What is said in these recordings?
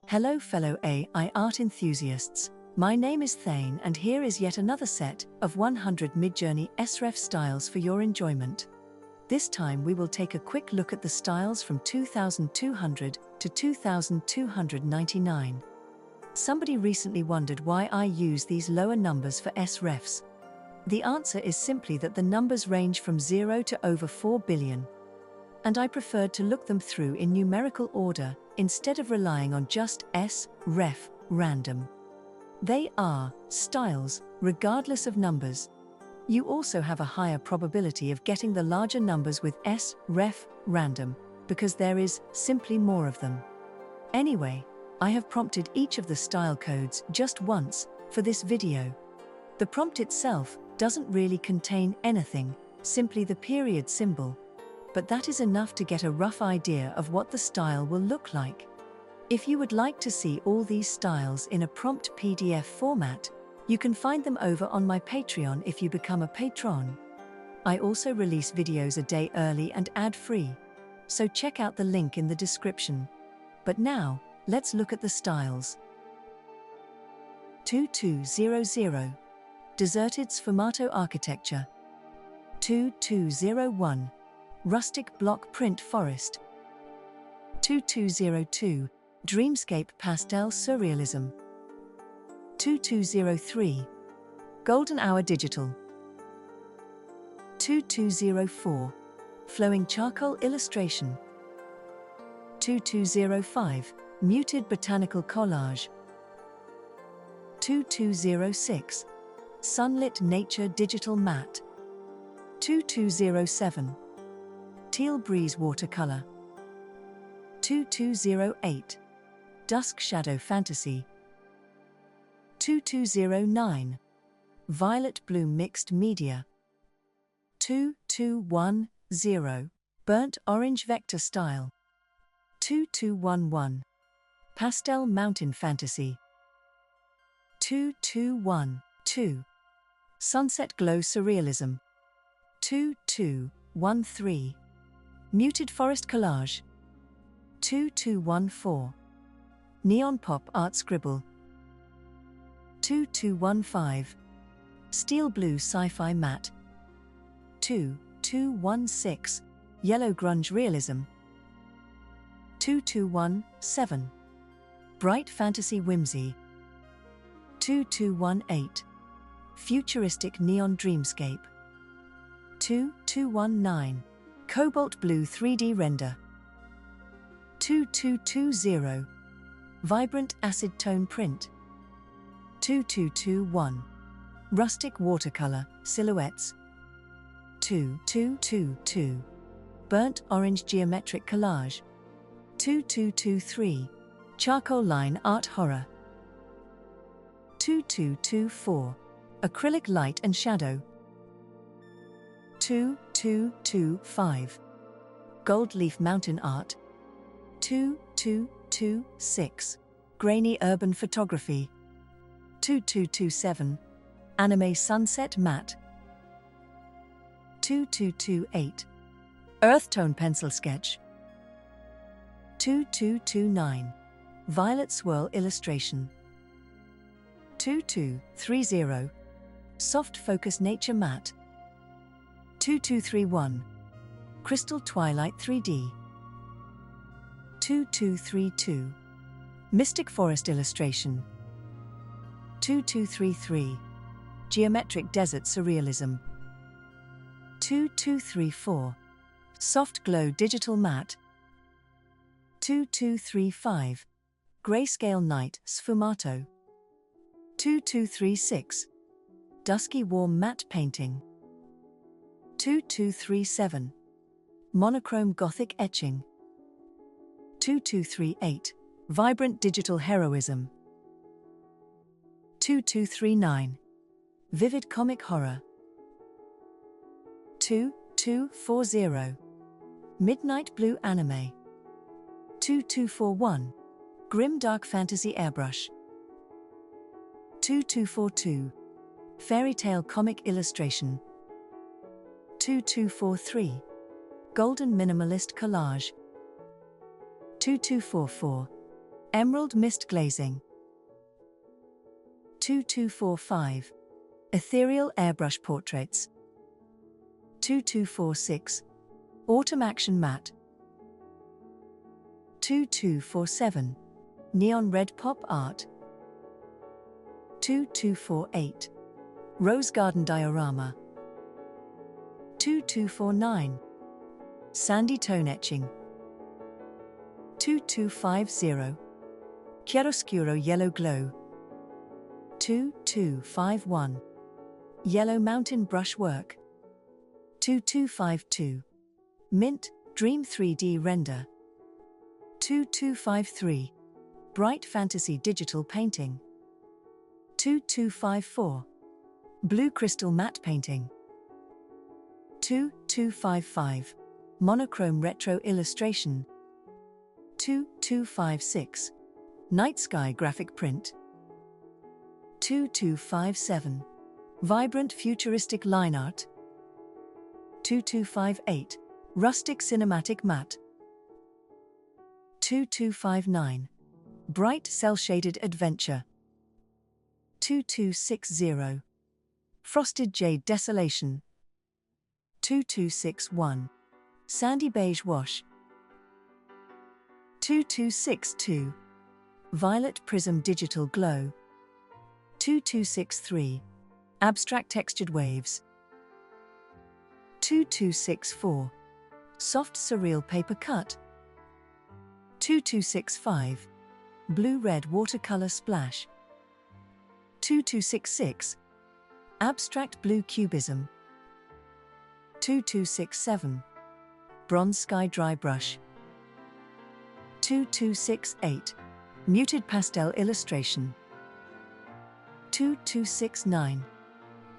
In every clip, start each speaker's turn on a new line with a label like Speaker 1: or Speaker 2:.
Speaker 1: Hello fellow AI art enthusiasts, my name is Thane and here is yet another set of 100 Midjourney sref styles for your enjoyment. This time we will take a quick look at the styles from 2200 to 2299. Somebody recently wondered why I use these lower numbers for srefs. The answer is simply that the numbers range from 0 to over 4 billion. And I preferred to look them through in numerical order instead of relying on just sref random. They are styles, regardless of numbers. You also have a higher probability of getting the larger numbers with sref random, because there is simply more of them. Anyway, I have prompted each of the style codes just once for this video. The prompt itself doesn't really contain anything, simply the period symbol. But that is enough to get a rough idea of what the style will look like. If you would like to see all these styles in a prompt PDF format, you can find them over on my Patreon if you become a patron. I also release videos a day early and ad-free, so check out the link in the description. But now, let's look at the styles. 2200 Deserted Sfumato Architecture. 2201 Rustic Block Print Forest. 2202 Dreamscape Pastel Surrealism. 2203 Golden Hour Digital. 2204 Flowing Charcoal Illustration. 2205 Muted Botanical Collage. 2206 Sunlit Nature Digital Matte. 2207 Teal Breeze Watercolor. 2208 Dusk Shadow Fantasy. 2209 Violet Blue Mixed Media. 2210 Burnt Orange Vector Style. 2211 Pastel Mountain Fantasy. 2212 Sunset Glow Surrealism. 2213 Muted Forest Collage. 2214 Neon Pop Art Scribble. 2215 Steel Blue Sci-Fi Matte. 2216 Yellow Grunge Realism. 2217 Bright Fantasy Whimsy. 2218 Futuristic Neon Dreamscape. 2219 Cobalt Blue 3D Render. 2220 Vibrant Acid Tone Print. 2221 Rustic Watercolor Silhouettes. 2222 Burnt Orange Geometric Collage. 2223 Charcoal Line Art Horror. 2224 Acrylic Light and Shadow. 2225 Gold Leaf Mountain Art. 2226 Grainy Urban Photography. 2227 Anime Sunset Matte. 2228 Earth Tone Pencil Sketch. 2229 Violet Swirl Illustration. 2230 Soft Focus Nature Matte. 2231 Crystal Twilight 3D. 2232 Mystic Forest Illustration. 2233 Geometric Desert Surrealism. 2234 Soft Glow Digital Matte. 2235 Grayscale Night Sfumato. 2236 Dusky Warm Matte Painting. 2237 Monochrome Gothic Etching. 2238 Vibrant Digital Heroism. 2239 Vivid Comic Horror. 2240 Midnight Blue Anime. 2241 Grim Dark Fantasy Airbrush. 2242 Fairy Tale Comic Illustration. 2243 Golden Minimalist Collage. 2244 Emerald Mist Glazing. 2245. Ethereal Airbrush Portraits. 2246. Autumn Action Matte. 2247. Neon Red Pop Art. 2248. Rose Garden Diorama. 2249. Sandy Tone Etching. 2250. Chiaroscuro Yellow Glow. 2251. Yellow Mountain Brushwork. 2252. Mint Dream 3D Render. 2253. Bright Fantasy Digital Painting. 2254. Blue Crystal Matte Painting. 2255. Monochrome Retro Illustration. 2256. Night Sky Graphic Print. 2257. Vibrant Futuristic Line Art. 2258. Rustic Cinematic Matte. 2259. Bright Cell-Shaded Adventure. 2260. Frosted Jade Desolation. 2261. Sandy Beige Wash. 2262. Violet Prism Digital Glow. 2263. Abstract Textured Waves. 2264. Soft Surreal Paper Cut. 2265. Blue-Red Watercolor Splash. 2266. Abstract Blue Cubism. 2267. Bronze Sky Dry Brush. 2268. Muted Pastel Illustration. 2269.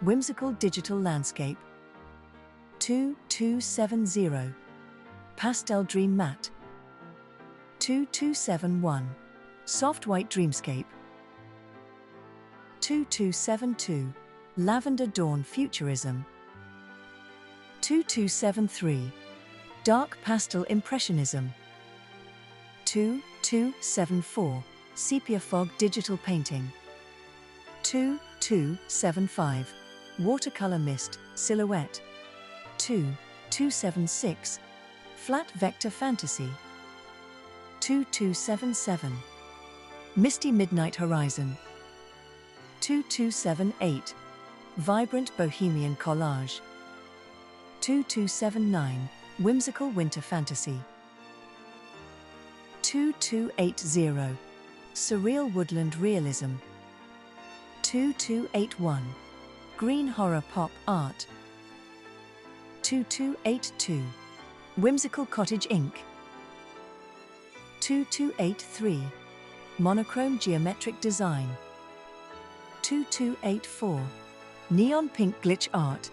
Speaker 1: Whimsical Digital Landscape. 2270. Pastel Dream Matte. 2271. Soft White Dreamscape. 2272. Lavender Dawn Futurism. 2273. Dark Pastel Impressionism. 2274. Sepia Fog Digital Painting. 2275. Watercolor Mist Silhouette. 2276. Flat Vector Fantasy. 2277. Misty Midnight Horizon. 2278. Vibrant Bohemian Collage. 2279. Whimsical Winter Fantasy. 2280. Surreal Woodland Realism. 2281. Green Horror Pop Art. 2282. Whimsical Cottage Ink. 2283. Monochrome Geometric Design. 2284. Neon Pink Glitch Art.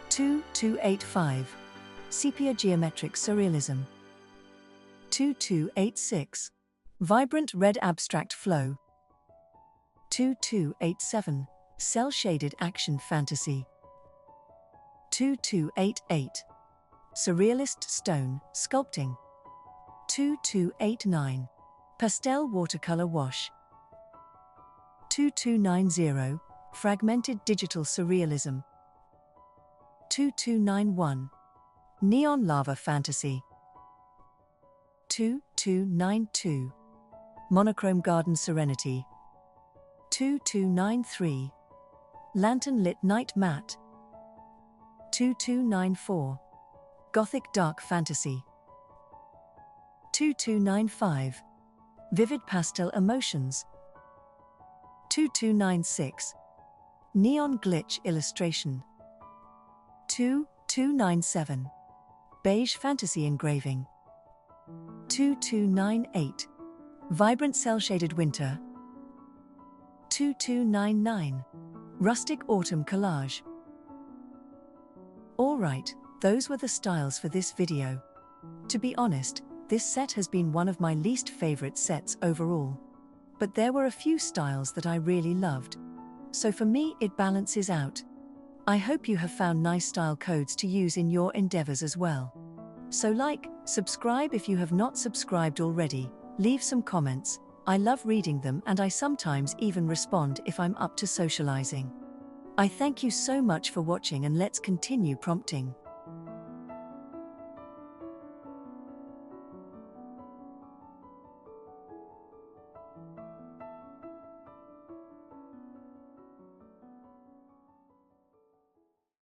Speaker 1: 2285. Sepia Geometric Surrealism. 2286. Vibrant Red Abstract Flow. 2287. Cell-Shaded Action Fantasy. 2288. Surrealist Stone Sculpting. 2289. Pastel Watercolor Wash. 2290. Fragmented Digital Surrealism. 2291. Neon Lava Fantasy. 2292. Monochrome Garden Serenity. 2293. Lantern Lit Night Matte. 2294. Gothic Dark Fantasy. 2295. Vivid Pastel Emotions. 2296. Neon Glitch Illustration. 2297. Beige Fantasy Engraving. 2298. Vibrant Cell-Shaded Winter. 2299. Rustic Autumn Collage. Alright, those were the styles for this video. To be honest, this set has been one of my least favorite sets overall. But there were a few styles that I really loved. So for me, it balances out. I hope you have found nice style codes to use in your endeavors as well. So like, subscribe if you have not subscribed already, Leave some comments. I love reading them and I sometimes even respond if I'm up to socializing. I thank you so much for watching and let's continue prompting.